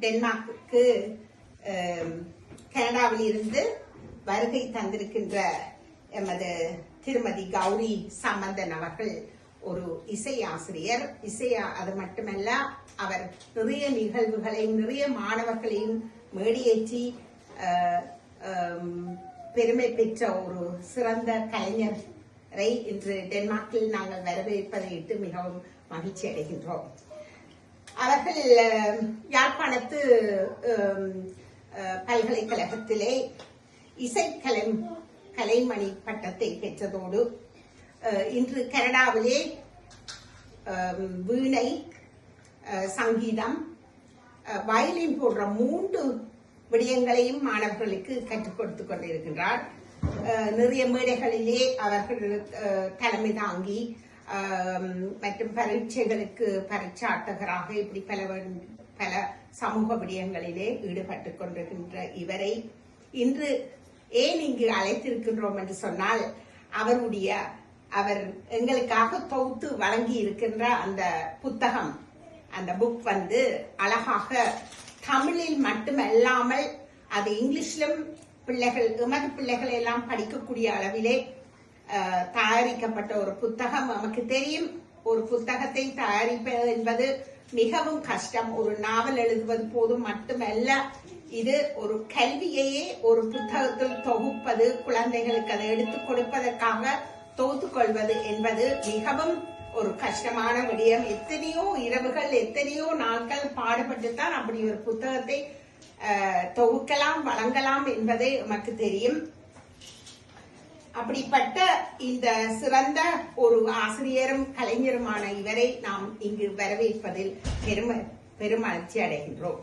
Denmark கனடாவில் இருந்து வருகை தந்திருக்கின்ற எமது திருமதி கௌரி சம்பந்தன் அவர்கள் ஒரு இசை ஆசிரியர். அது மட்டுமல்ல, அவர் நிறைய நிகழ்வுகளையும் நிறைய மாணவர்களையும் மேடியேற்றி பெருமை பெற்ற ஒரு சிறந்த கலைஞரை இன்று டென்மார்க்கில் நாங்கள் வரவேற்பதை இட்டு மிகவும் மகிழ்ச்சி அடைகின்றோம். அவர்கள் யாழ்ப்பாணத்து பல்கலைக்கழகத்திலே கலைமணி பட்டத்தை பெற்றதோடு இன்று கனடாவிலே வீணை, சங்கீதம், வயலின் போன்ற 3 விடயங்களையும் மாணவர்களுக்கு கற்றுக் கொடுத்துக் கொண்டிருக்கின்றார். நிறைய மேடைகளிலே அவர்கள் தலைமை தாங்கி மற்றும் பரீட்சைகளுக்கு பரீட்சாட்டகராக இப்படி பல சமூக விடயங்களிலே ஈடுபட்டுக் கொண்டிருக்கின்ற இவரை இன்று ஏன் இங்கு அழைத்திருக்கின்றோம் என்று சொன்னால், அவர் எங்களுக்காக தொகுத்து வழங்கி இருக்கின்ற அந்த புத்தகம், அந்த புக் அழகாக தமிழில் மட்டுமல்லாமல் அது இங்கிலீஷிலும் எமது பிள்ளைகள் எல்லாம் படிக்கக்கூடிய அளவிலே தயாரிக்கப்பட்ட ஒரு புத்தகம். நமக்கு தெரியும், ஒரு புத்தகத்தை தயாரிப்பது என்பது மிகவும் கஷ்டம். ஒரு நாவல் எழுதுவது போதும் மட்டுமல்ல, இது ஒரு கல்வியையே ஒரு புத்தகத்தில் தொகுப்பது, குழந்தைகளுக்கு அதை எடுத்துக் கொடுப்பதற்காக தொகுத்துக் கொள்வது என்பது மிகவும் ஒரு கஷ்டமான விடயம். எத்தனையோ இரவுகள், எத்தனையோ நாட்கள் பாடுபட்டுத்தான் அப்படி ஒரு புத்தகத்தை தொகுக்கலாம், வழங்கலாம் என்பதே நமக்கு தெரியும். அப்படிப்பட்ட இந்த சிறந்த ஒரு ஆசிரியரும் கலைஞருமான இவரை நாம் இங்கு வரவேற்பதில் பெருமகிழ்ச்சி அடைகின்றோம்.